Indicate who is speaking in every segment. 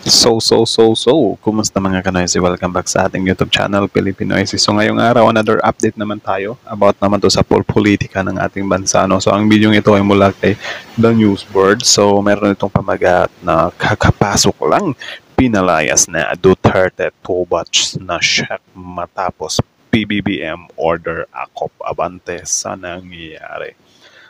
Speaker 1: Kumusta mga kanoysi? Welcome back sa ating YouTube channel, Pilipinoysi. So ngayong araw, another update naman tayo about naman to sa politika ng ating bansa. No? So ang video ito ay mula kay The News Board. So meron itong pamagat na kakapasok lang, pinalayas na Duterte Tobats na check matapos PBBM order akop abante sa nangyayari.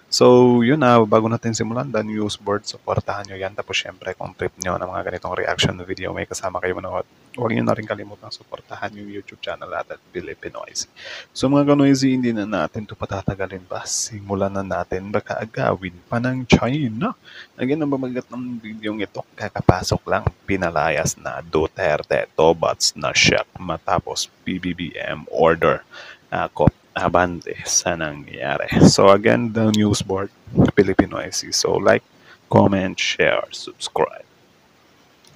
Speaker 1: So, yun na, bago natin simulan, The News Board, supportahan nyo yan. Tapos, syempre, kung trip nyo ng mga ganitong reaction na video, may kasama kayo manood. Huwag nyo na rin kalimutang supportahan yung YouTube channel natin, Pilipinoysi. So, mga kanoysi, hindi na natin ito patatagalin pa. Simulan na natin, baka agawin pa ng China. Again, ang bamagat ng video ito, kakapasok lang, pinalayas na Duterte Tobats na check matapos PBBM order akop abante sa nangyayari. So again, The News Board, Pilipinoysi. So like, comment, share, subscribe.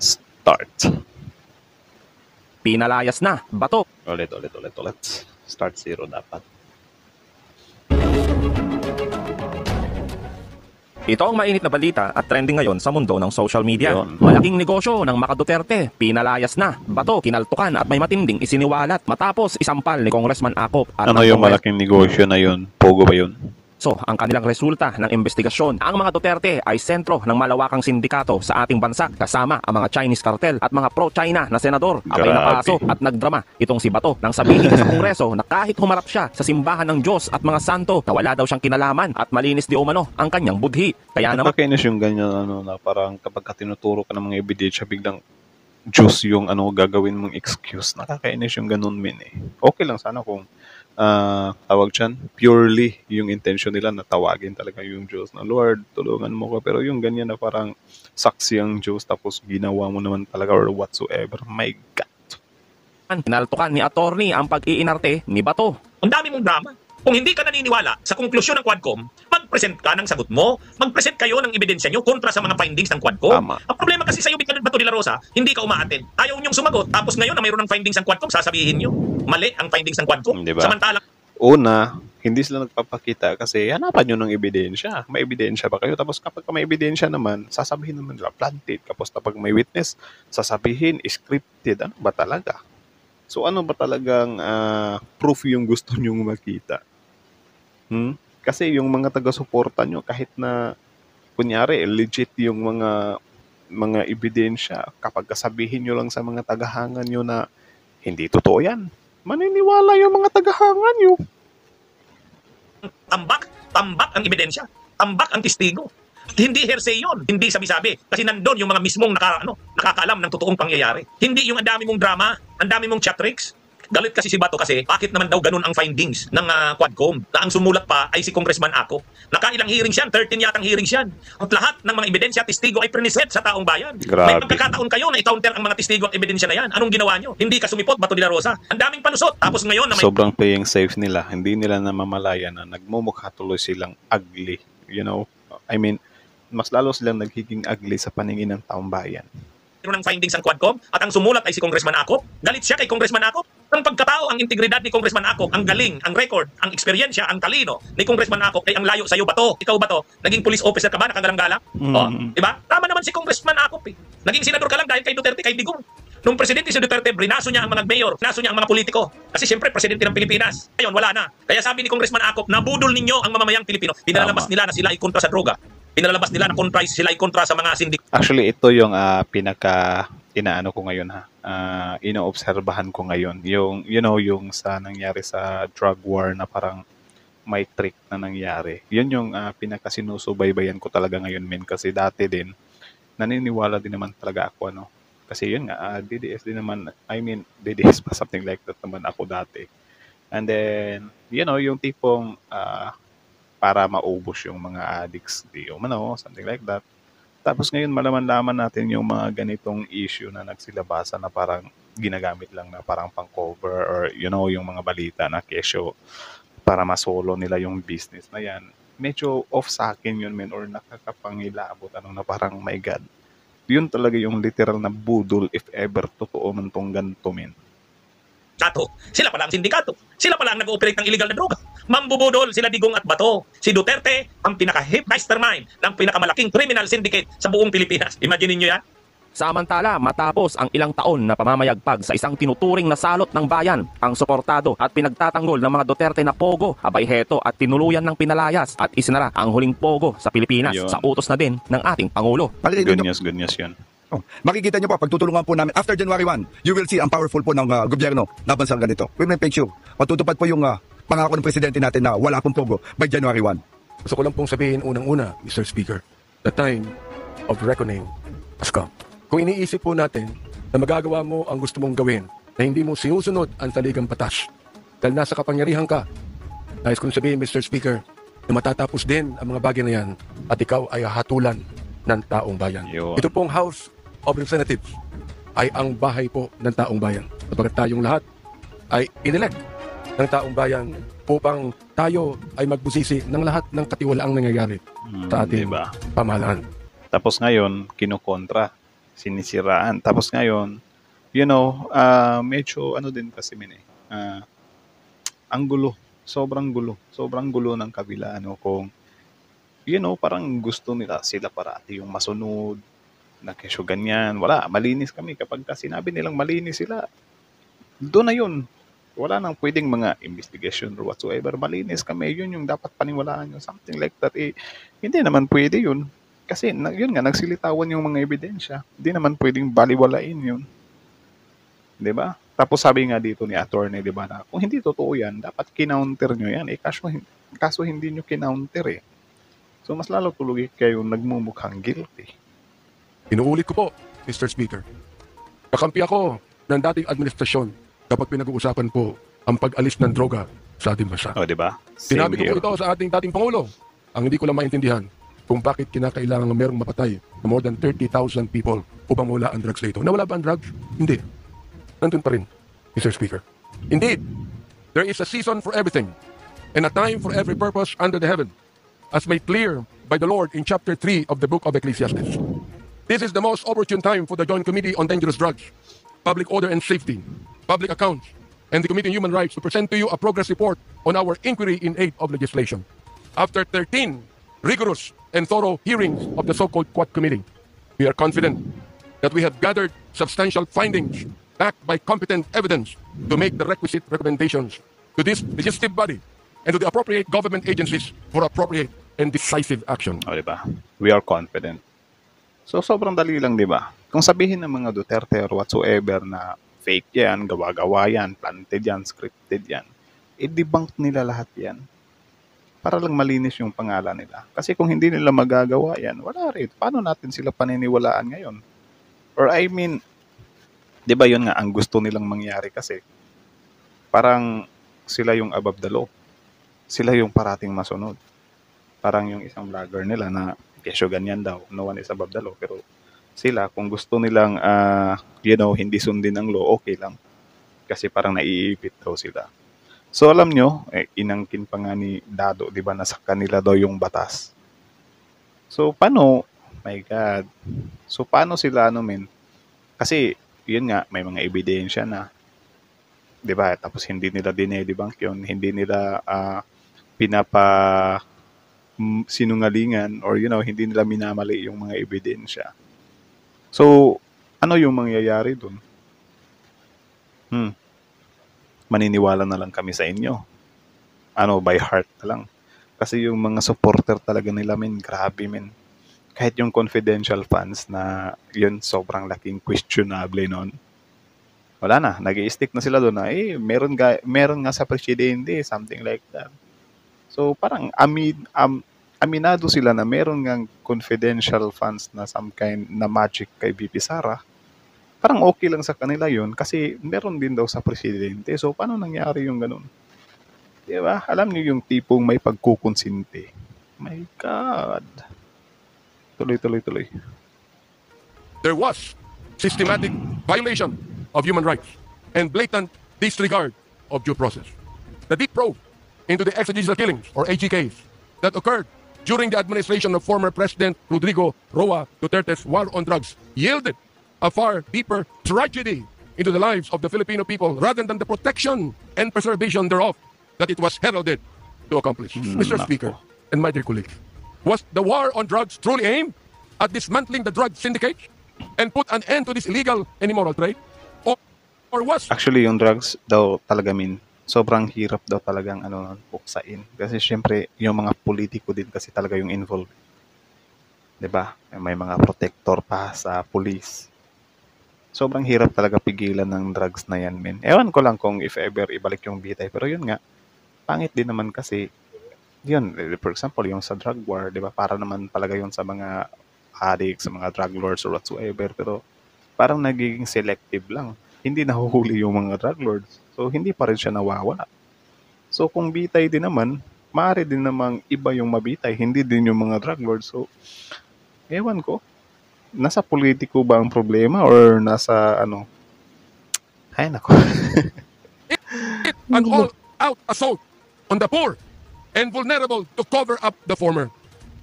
Speaker 1: Start.
Speaker 2: Pinalayas na, bato.
Speaker 1: Ulit. Start 0 dapat.
Speaker 2: Ito ang mainit na balita at trending ngayon sa mundo ng social media.
Speaker 1: Yun.
Speaker 2: Malaking negosyo ng Maka Duterte, pinalayas na, bato, kinaltukan at may matinding isiniwalat matapos isampal ni Congressman Akop. At
Speaker 1: ano yung malaking negosyo na yun? Pogo ba yun?
Speaker 2: So, ang kanilang resulta ng investigasyon, ang mga Duterte ay sentro ng malawakang sindikato sa ating bansa kasama ang mga Chinese cartel at mga pro-China na senador. Abay napaso at nagdrama itong si Bato nang sabihin sa Kongreso na kahit humarap siya sa simbahan ng Diyos at mga santo na wala daw siyang kinalaman at malinis di umano ang kanyang budhi. Kaya naman
Speaker 1: nakakainis yung ganyan na parang kapag tinuturo ka ng mga ebidensya biglang Diyos yung gagawin mong excuse. Nakakainis yung ganun eh. Okay lang sana kung tawag dyan, purely yung intention nila na tawagin talaga yung Diyos na Lord, tulungan mo ko. Pero yung ganyan na parang saksi ang Diyos tapos ginawa mo naman talaga or whatsoever. My God.
Speaker 2: kinaltukan ni attorney ang pag-iinarte ni Bato.
Speaker 3: Ang dami mong drama. Kung hindi ka naniniwala sa konklusyon ng Quadcom, mag-present ka ng sagot mo, mag-present kayo ng ebidensya nyo kontra sa mga findings ng Quadcom.
Speaker 1: Tama.
Speaker 3: Ang problema kasi sa'yo, Bato de la Rosa, hindi ka umaattend. Ayaw nyong sumagot, tapos ngayon na mayroon ng findings ng Quadcom, sasabihin nyo, mali ang findings ng Quadcom.
Speaker 1: Diba?
Speaker 3: Samantalang,
Speaker 1: una, hindi sila nagpapakita kasi hanapan nyo ng ebidensya. May ebidensya ba kayo? Tapos kapag may ebidensya naman, sasabihin naman nila planted. Tapos kapag may witness, sasabihin scripted. Ano ba talaga? So ano ba talagang proof yung gusto nyong makita? Kasi yung mga taga-suporta nyo, kahit na kunyari legit yung mga ebidensya, kapag kasabihin nyo lang sa mga tagahangan nyo na hindi totoo yan, maniniwala yung mga tagahangan nyo.
Speaker 3: tambak ang ebidensya, tambak ang testigo. Hindi hearsay yun, hindi sabi-sabi. Kasi nandun yung mga mismong nakakaalam ng totoong pangyayari. Hindi yung ang dami mong drama, ang dami mong chat tricks. Galit kasi si Bato kasi bakit naman daw ganun ang findings ng Quadcom na ang sumulat pa ay si Congressman Akop. Nakailang hearings yan, 13 yatang hearings yan. At lahat ng mga ebidensya, testigo ay prenisent sa taong bayan.
Speaker 1: Grabe.
Speaker 3: May pagkakataon kayo na i-counter ang mga testigo at ebidensya na yan. Anong ginawa nyo? Hindi ka sumipot, Bato de la Rosa. Ang daming palusot. Tapos ngayon na may...
Speaker 1: Sobrang playing safe nila. Hindi nila namamalayan na nagmumukha tuloy silang ugly. You know? I mean, mas lalo silang nagiging ugly sa paningin ng taong bayan.
Speaker 3: ng findings ng Quadcom at ang sumulat ay si Congressman Akop. Galit siya kay Congressman Akop. Ang pagkatao, ang integridad ni Congressman Akop, ang galing, ang record, ang eksperyensya, ang talino ni Congressman Akop ay ang layo sa iyo, Bato. Ikaw, Bato, naging police officer ka ba, nakagalang-galang? Diba? Tama naman si Congressman Akop eh. Naging senador ka lang dahil kay Duterte, kay Digong. Nung presidente si Duterte, brinaso niya ang mga mayor, brinaso niya ang mga politiko. Kasi siyempre, presidente ng Pilipinas. Ngayon, wala na. Kaya sabi ni Congressman Akop, nabudol ninyo ang mamamayang Pilipino. Pinalalabas nila na sila ay kontra sa droga. Pinalabas nila na kontra sila ay kontra sa mga sindik.
Speaker 1: Actually, ito yung inaano ko ngayon inoobserbahan ko ngayon. Yung, yung sa nangyari sa drug war na parang may trick na nangyari. Yun yung pinakasinusubaybayan ko talaga ngayon, men. Kasi dati din, naniniwala din naman talaga ako, Kasi yun nga, DDS din naman, DDS pa, something like that naman ako dati. And then, yung tipong, para maubos yung mga addicts, something like that. Tapos ngayon, malaman-laman natin yung mga ganitong issue na nagsilabasan na parang ginagamit lang na parang pang-cover or, yung mga balita na kesyo para masolo nila yung business na yan. Medyo off sa akin yun, men, or nakakapangilabot, na parang, my God. Yun talaga yung literal na budol if ever totoo man tong ganito, men.
Speaker 3: Sila pala ang sindikato. Sila pala ang nag-ooperate ng illegal na droga. Mambubudol sila Digong at Bato. Si Duterte ang pinaka-hip mastermind ng pinakamalaking criminal syndicate sa buong Pilipinas. Imagine niyo yan.
Speaker 2: Samantala, matapos ang ilang taon na pamamayagpag sa isang tinuturing na salot ng bayan, ang suportado at pinagtatanggol ng mga Duterte na pogo, abay heto at tinuluyan ng pinalayas at isinara ang huling pogo sa Pilipinas
Speaker 1: Yun.
Speaker 2: sa utos na din ng ating Pangulo.
Speaker 1: Good news yun.
Speaker 4: Oh, makikita nyo po, pagtutulungan po namin, after January 1, you will see ang powerful po ng gobyerno na bansang ganito. We will make sure, matutupad po yung pangako ng presidente natin na wala pong pogo by January 1.
Speaker 5: Gusto ko lang pong sabihin unang-una, Mr. Speaker, the time of reckoning has come. Kung iniisip po natin na magagawa mo ang gusto mong gawin, na hindi mo sinusunod ang saligang batas, dahil nasa kapangyarihan ka, nais kong sabihin, Mr. Speaker, na matatapos din ang mga bagay na yan at ikaw ay hatulan ng taong bayan.
Speaker 1: Yun.
Speaker 5: Ito pong House of Representatives ay ang bahay po ng taong bayan. Sapagkat tayong lahat ay inelect ng taong bayan upang tayo ay magbusisi ng lahat ng katiwalaang nangyayari sa ating
Speaker 1: diba?
Speaker 5: pamahalaan.
Speaker 1: Tapos ngayon, kinukontra, sinisiraan. Tapos ngayon, medyo din kasi ang gulo. Sobrang gulo ng kabila, kung, parang gusto nila sila parati yung masunod, na kesyo ganyan. Wala, malinis kami. Kapag sinabi nilang malinis sila, doon na yun. Wala nang pwedeng mga investigation or whatsoever. Malinis kami, yun yung dapat paniwalaan nyo. Something like that. Hindi naman pwede yun. Kasi yun nga, nagsilitawan yung mga ebidensya. Hindi naman pwedeng baliwalain yun. 'Di ba? Tapos sabi nga dito ni attorney, 'di ba, na kung hindi totoo yan, dapat kinounter nyo yan. Kaso hindi nyo kinounter eh. So mas lalo tuloy kayo nagmumukhang guilty.
Speaker 5: Inuulit ko po, Mr. Speaker. Kakampi ako ng dating administrasyon kapag pinag-uusapan po ang pag-alis ng droga sa ating bansa.
Speaker 1: O, 'di ba?
Speaker 5: Sinabi ko po ito sa ating dating Pangulo. Ang hindi ko lang maintindihan kung bakit kinakailangan merong mapatay na more than 30,000 people upang mawala ang drugs dito. Nawala ba ang drugs? Hindi. Nandun pa rin, Mr. Speaker. Indeed, there is a season for everything and a time for every purpose under the heaven, as made clear by the Lord in chapter 3 of the book of Ecclesiastes. This is the most opportune time for the Joint Committee on Dangerous Drugs, Public Order and Safety, Public Accounts, and the Committee on Human Rights to present to you a progress report on our inquiry in aid of legislation. After 13 rigorous and thorough hearings of the so-called Quad Committee, we are confident that we have gathered substantial findings backed by competent evidence to make the requisite recommendations to this legislative body and to the appropriate government agencies for appropriate and decisive action.
Speaker 1: O, 'di ba? We are confident. So sobrang dali lang, 'di ba? Kung sabihin ng mga Duterte or whatsoever na fake yan, gawa-gawa yan, planted yan, scripted yan, i-debunk nila lahat yan. Para lang malinis yung pangalan nila. Kasi kung hindi nila magagawa yan, wala rin. Paano natin sila paniniwalaan ngayon? Or I mean, di ba yun nga, ang gusto nilang mangyari kasi, parang sila yung above the law. Sila yung parating masunod. Parang yung isang vlogger nila na, kesyo ganyan daw, no one is above the law. Pero sila, kung gusto nilang, hindi sundin ang law, okay lang. Kasi parang naiipit daw sila. So alam nyo, inangkin pa nga ni Dado, di ba, nasa kanila daw yung batas. So paano, my God, so paano sila kasi yun nga, may mga ebidensya na, di ba, tapos hindi nila dinedebunk yun, hindi nila sinungalingan or hindi nila minamali yung mga ebidensya. So ano yung mangyayari dun? Maniniwala na lang kami sa inyo. By heart na lang. Kasi yung mga supporter talaga nila, grabe, Kahit yung confidential funds na yun, sobrang laking questionable nun. Wala na, nag-i-stick na sila doon na, meron nga sa presidente, something like that. So parang aminado sila na meron nga confidential funds na some kind na magic kay VP Sara. Parang okay lang sa kanila yun kasi meron din daw sa presidente. So, paano nangyari yung ganun? Diba? Alam niyo yung tipong may pagkukonsinti. My God. Tuloy.
Speaker 5: There was systematic violation of human rights and blatant disregard of due process. The deep probe into the extrajudicial killings, or AGKs, that occurred during the administration of former President Rodrigo Roa Duterte's war on drugs yielded a far deeper tragedy into the lives of the Filipino people rather than the protection and preservation thereof that it was heralded to accomplish. Mr. Speaker and my dear colleagues, was the war on drugs truly aimed at dismantling the drug syndicates and put an end to this illegal and immoral trade? Or was
Speaker 1: Actually, yung drugs daw talaga sobrang hirap daw talagang puksain. Kasi syempre, yung mga politiko din kasi talaga yung involved. 'Di ba? May mga protector pa sa police. Sobrang hirap talaga pigilan ng drugs na yan, men. Ewan ko lang kung if ever ibalik yung bitay. Pero yun nga, pangit din naman kasi, yun, for example, yung sa drug war, di ba? Para naman talaga yun sa mga addicts, sa mga drug lords or whatsoever. Pero parang nagiging selective lang. Hindi nahuhuli yung mga drug lords. So, hindi pa rin siya nawawala. So, kung bitay din naman, maaari din namang iba yung mabitay. Hindi din yung mga drug lords. So, ewan ko. Nasa politiko ba ang problema or nasa Ay, nako.
Speaker 5: an all-out assault on the poor and vulnerable to cover up the former?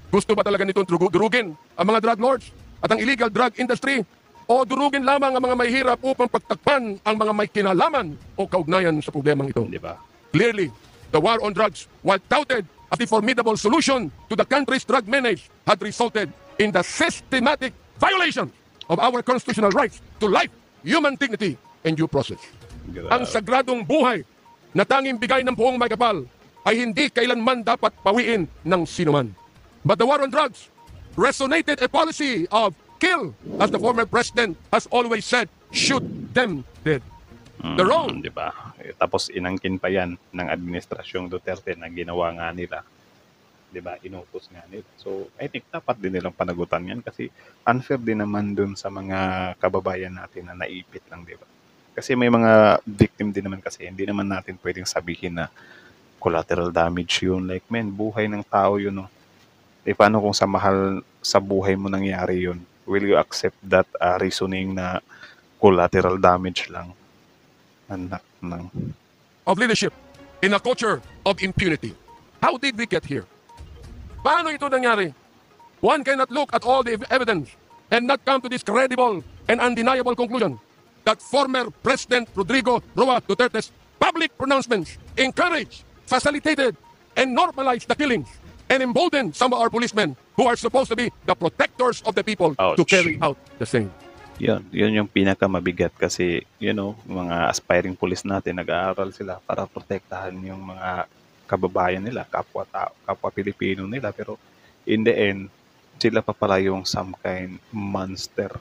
Speaker 5: Gusto ba talaga nitong durugin ang mga drug lords at ang illegal drug industry? O durugin lamang ang mga mahihirap upang pagtakpan ang mga may kinalaman o kaugnayan sa problemang ito?
Speaker 1: Di ba?
Speaker 5: Clearly, the war on drugs, while touted as the formidable solution to the country's drug menace, had resulted in the systematic violation of our constitutional rights to life, human dignity, and due process. Ang sagradong buhay na tanging bigay ng buong may kapal ay hindi kailanman dapat pawiin ng sinuman. But the war on drugs resonated a policy of kill, as the former president has always said, shoot them dead. The wrong
Speaker 1: Di ba? Tapos inangkin pa yan ng administrasyong Duterte na ginawa nga nila. Di ba? Inutos nga nila. So, I think dapat din nilang panagutan yan kasi unfair din naman dun sa mga kababayan natin na naipit lang, di ba? Kasi may mga victim din naman kasi hindi naman natin pwedeng sabihin na collateral damage yun. Like, men, buhay ng tao yun, no? Eh, paano kung sa buhay mo nangyari yun? Will you accept that reasoning na collateral damage lang? Anak ng...
Speaker 5: of leadership in a culture of impunity. How did we get here? Paano ito nangyari? One cannot look at all the evidence and not come to this credible and undeniable conclusion that former President Rodrigo Roa Duterte's public pronouncements encouraged, facilitated, and normalized the killings and emboldened some of our policemen who are supposed to be the protectors of the people to
Speaker 1: Ouch.
Speaker 5: carry out the same.
Speaker 1: Yun yung pinakamabigat kasi, mga aspiring police natin, nag-aaral sila para protektahan yung mga kababayan nila, kapwa Pilipino nila. Pero in the end, sila pa pala yung some kind monster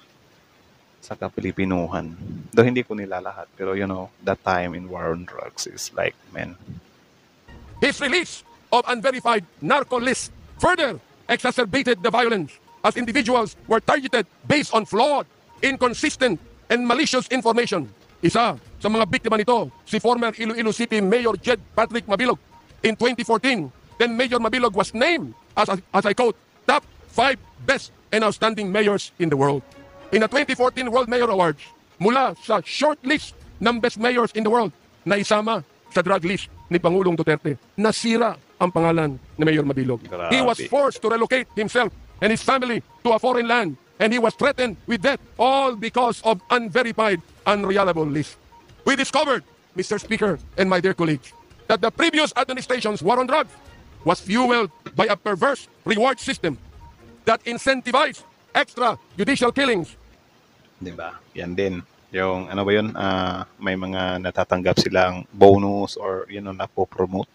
Speaker 1: sa kapilipinuhan. Though hindi ko nila lahat, pero that time in war on drugs is like, man.
Speaker 5: His release of unverified narco lists further exacerbated the violence as individuals were targeted based on flawed, inconsistent, and malicious information. Isa sa mga biktima nito, si former Iloilo City Mayor Jed Patrick Mabilog. In 2014, then Mayor Mabilog was named as I quote, top 5 best and outstanding mayors in the world. In the 2014 World Mayor Awards, mula sa short list ng best mayors in the world, na isama sa drug list ni Pangulong Duterte. Nasira ang pangalan ni Mayor Mabilog.
Speaker 1: Grabe.
Speaker 5: He was forced to relocate himself and his family to a foreign land, and he was threatened with death, all because of unverified, unreliable list. We discovered, Mr. Speaker and my dear colleagues, that the previous administration's war on drugs was fueled by a perverse reward system that incentivized extrajudicial killings.
Speaker 1: Diba? Yan din. Yung, ano ba yun? May mga natatanggap silang bonus or, napopromote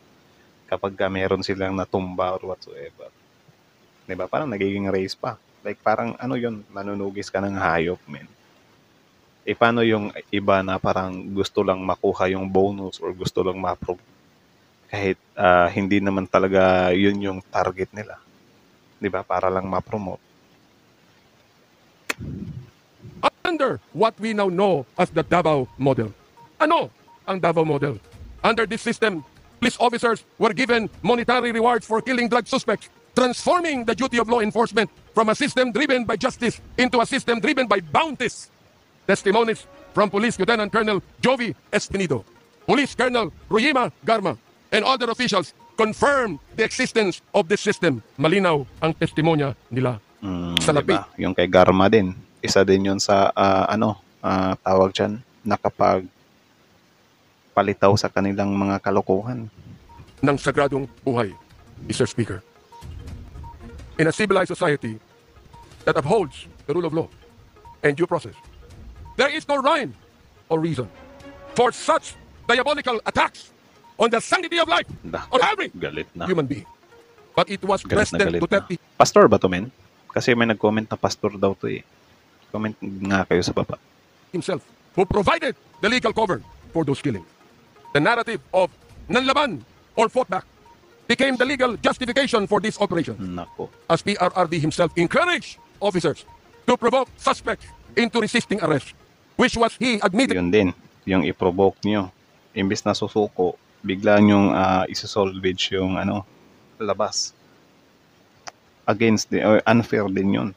Speaker 1: kapag meron silang natumba or whatsoever. Diba? Parang nagiging race pa. Like, parang, manunugis ka ng hayop, men. Eh, paano yung iba na parang gusto lang makuha yung bonus or gusto lang ma-promote? Kahit hindi naman talaga yun yung target nila. Diba? Para lang ma-promote.
Speaker 5: Under what we now know as the Davao model. Ano ang Davao model? Under this system, police officers were given monetary rewards for killing drug suspects, transforming the duty of law enforcement from a system driven by justice into a system driven by bounties. Testimonies from Police Lieutenant Colonel Jovi Espinido, Police Colonel Ruyima Garma, and other officials confirm the existence of this system. Malinaw ang testimonya nila. Salapi.
Speaker 1: Diba? Yung kay Garma din. Isa din yun sa, tawag dyan, nakapag palitaw sa kanilang mga kalokohan.
Speaker 5: Ng sagradong buhay, Mr. Speaker. In a civilized society that upholds the rule of law, and due process. There is no rhyme or reason for such diabolical attacks on the sanctity of life
Speaker 1: Nako,
Speaker 5: on every
Speaker 1: galit na.
Speaker 5: human being. But it was
Speaker 1: Galit na
Speaker 5: President
Speaker 1: galit na.
Speaker 5: Duterte
Speaker 1: Pastor ba to, men? Kasi may nag-comment na pastor daw to eh. Comment nga kayo sa baba.
Speaker 5: himself who provided the legal cover for those killings. The narrative of nanlaban or fought back became the legal justification for this operation,
Speaker 1: Nako.
Speaker 5: as PRRD himself encouraged officers to provoke suspects into resisting arrest, which was he admitted
Speaker 1: Yun din, yung i-provoke nyo. Imbis na susuko, bigla nyong isa-salvage yung labas. Against or unfair din yun.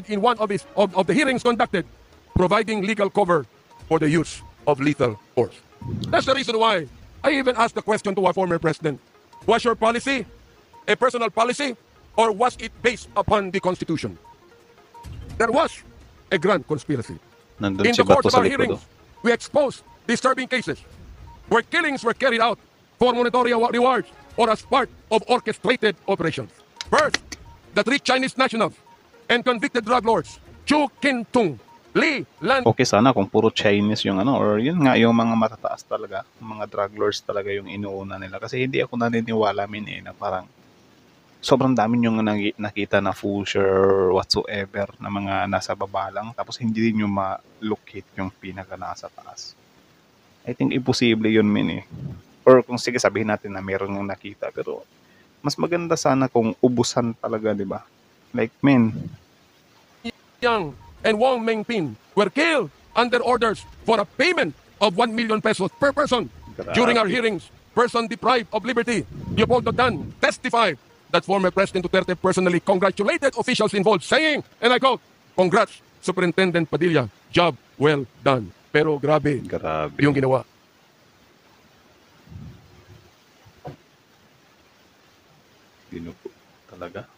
Speaker 5: in one of the hearings conducted, providing legal cover for the use of lethal force. That's the reason why I even asked the question to our former president: was your policy a personal policy, or was it based upon the Constitution? There was a grand conspiracy.
Speaker 1: Nandun
Speaker 5: In
Speaker 1: si
Speaker 5: the course
Speaker 1: Bato
Speaker 5: of
Speaker 1: sa
Speaker 5: our
Speaker 1: likod.
Speaker 5: hearings, we exposed disturbing cases where killings were carried out for monetary rewards or as part of orchestrated operations. First, the three Chinese nationals and convicted drug lords, Chu Kin-tung, Li Lan
Speaker 1: Okay sana kung puro Chinese yung or yun nga yung mga matataas talaga, mga drug lords talaga yung inuuna nila. Kasi hindi ako naniniwala na parang sobrang dami yung nakita na Fusher whatsoever na mga nasa baba lang, tapos hindi din yung ma-locate yung pinaka nasa taas. I think imposible yun Or kung sige sabihin natin na meron yung nakita, pero mas maganda sana kung ubusan talaga, di ba? Like
Speaker 5: Yang and Wang Mengpin were killed under orders for a payment of 1 million pesos per person.
Speaker 1: Grabe.
Speaker 5: During our hearings, person deprived of liberty, Leopoldo Dan, testified that former President Duterte personally congratulated officials involved, saying, and I quote, "Congrats, Superintendent Padilla, job well done." Pero grabe
Speaker 1: grabe.
Speaker 5: yung ginawa.
Speaker 1: Dinupo talaga.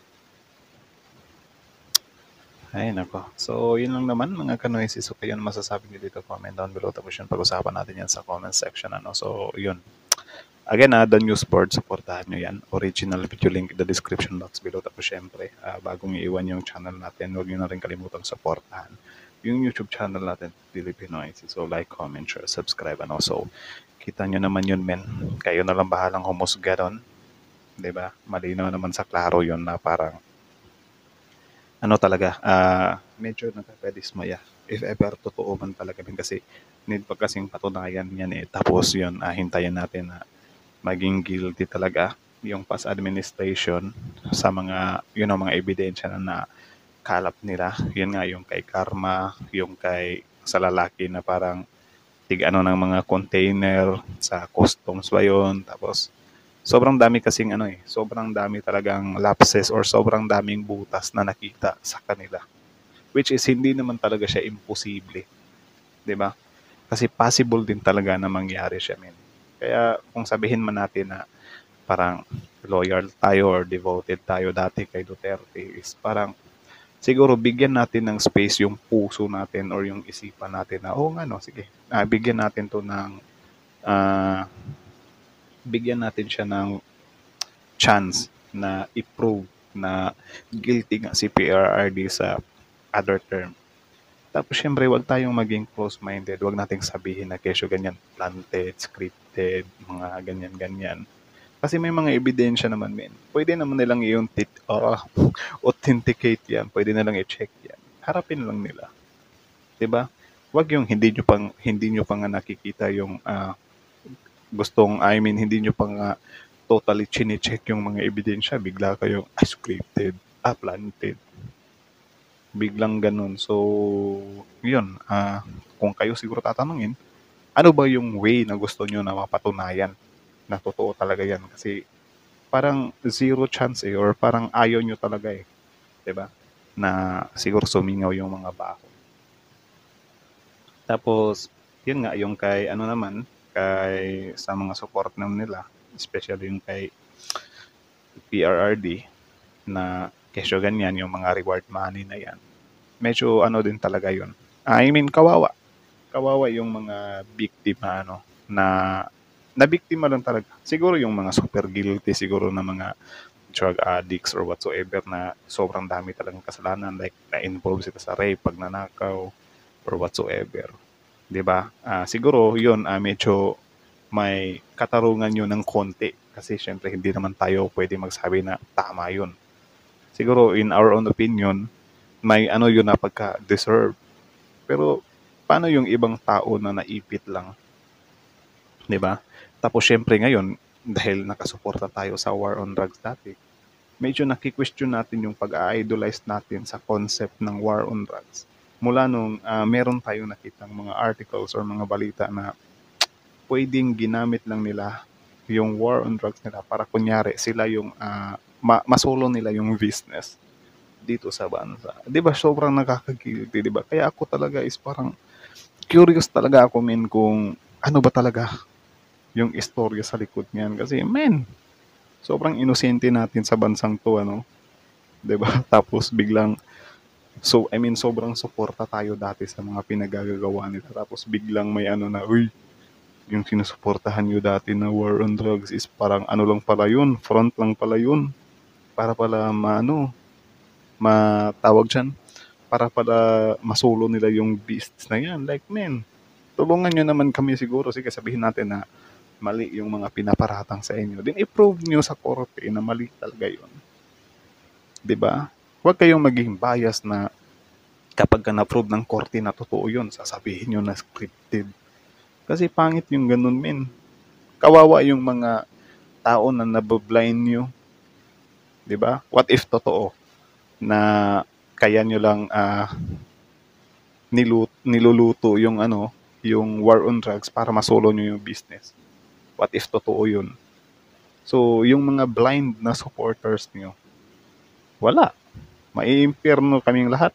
Speaker 1: Ay, nako. So, yun lang naman mga kanoisis. So, kayo masasabi niyo dito, comment down below. Tapos yun, pag-usapan natin yan sa comment section. So, yun. Again, The News Board, supportahan nyo yan. Original video link in the description box below. Tapos syempre, bagong iiwan yung channel natin, huwag nyo na rin kalimutang supportahan yung YouTube channel natin, Pilipinoisis. So, like, comment, share, subscribe, and also, kita nyo naman yun, men. Kayo na lang bahalang humusga doon. Diba? Malinaw naman sa klaro yun na parang talaga, medyo nakakadismaya. If ever totoo man talaga kasi need pa kasing patunayan yan Tapos yun, hintayin natin na maging guilty talaga yung past administration sa mga, mga ebidensya na kalap nila. Yun nga, yung kay Karma, yung kay sa lalaki na parang ng mga container sa customs ba yun. Tapos, sobrang dami kasing sobrang dami talagang lapses or sobrang daming butas na nakita sa kanila. Which is hindi naman talaga siya imposible. 'Di ba? Kasi possible din talaga na mangyari siya, men. Kaya kung sabihin man natin na parang loyal tayo or devoted tayo dati kay Duterte, is parang siguro bigyan natin ng space yung puso natin or yung isipan natin na sige, bigyan natin to ng bigyan natin siya ng chance na i-prove na guilty nga si PRRD sa other term. Tapos syempre, wag tayong maging close-minded. Wag nating sabihin na kesyo ganyan, planted, scripted, mga ganyan-ganyan. Kasi may mga ebidensya naman, men. Pwede naman nilang authenticate yan. Pwede nilang i-check yan. Harapin lang nila. 'Di ba? Wag yung hindi nyo pa nga nakikita yung hindi nyo pa nga totally chine-check yung mga ebidensya, bigla kayong scripted, planted. Biglang ganun. So, yun. Kung kayo siguro tatanungin, ano ba yung way na gusto nyo na mapatunayan na totoo talaga yan? Kasi parang zero chance or parang ayaw nyo talaga 'di ba? Na siguro sumingaw yung mga baho. Tapos, yun nga, yung kay kay sa mga support nila, especially yung kay PRRD na kesyo ganyan, yung mga reward money na yan. Medyo din talaga yun. I mean, kawawa. Kawawa yung mga biktima na biktima lang talaga. Siguro yung mga super guilty siguro na mga drug addicts or whatsoever na sobrang dami talagang kasalanan, like na-involve sila sa rape, pagnanakaw, or whatsoever. 'Di ba? Siguro 'yun, medyo may katarungan 'yun ng konti kasi syempre hindi naman tayo pwede magsabi na tama 'yun. Siguro in our own opinion, may ano 'yun na pagka-deserve. Pero paano yung ibang tao na naipit lang, 'di ba? Tapos syempre ngayon, dahil nakasuporta tayo sa war on drugs dati, medyo naki-question natin yung pag-idolize natin sa concept ng war on drugs. Mula nung meron tayong nakitang mga articles or mga balita na pwedeng ginamit lang nila yung war on drugs nila para kunyari sila yung masolo nila yung business dito sa bansa. 'Di ba sobrang nakakagilty, 'di ba? Kaya ako talaga is parang curious talaga ako men kung ano ba talaga yung istorya sa likod niyan kasi men, sobrang inosente natin sa bansang 'to ano, 'di ba? Tapos biglang sobrang suporta tayo dati sa mga pinagagagawa nila tapos biglang may ano na, uy, yung sinusuportahan nyo dati na war on drugs is parang ano lang pala yun, front lang pala yun. Para pala matawag dyan, para pala masolo nila yung beasts na yan. Like, men, tulungan nyo naman kami siguro. Sige, sabihin natin na mali yung mga pinaparatang sa inyo. Then i-prove nyo sa korte na mali talaga yun. 'Di ba? Huwag kayong maging bias na kapag na-prove ng korte na totoo yun, sasabihin nyo na scripted. Kasi pangit yung ganun, men. Kawawa yung mga tao na nabablind nyo. 'Di ba? What if totoo na kaya nyo lang niluluto yung yung war on drugs para masolo nyo yung business. What if totoo yun? So, yung mga blind na supporters nyo, wala. Maiimpyerno kaming lahat.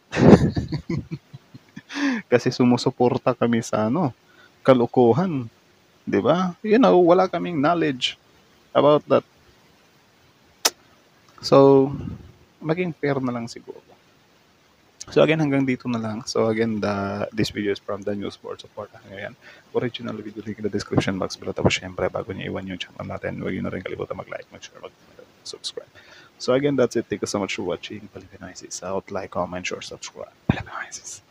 Speaker 1: Kasi sumusuporta kami sa kalukuhan. 'Di ba? Wala kaming knowledge about that. So, maging fair na lang siguro. So again, hanggang dito na lang. So again, this video is from the News Board. Supportahan nyo yan. Original video link in the description box below. Tapos syempre, bago nyo iwan yung channel natin, huwag nyo na rin kalimutan mag-like, mag-share, mag-subscribe. So again, that's it. Thank you so much for watching. Philippine Isis out. Like, comment, share, subscribe. Philippine Isis.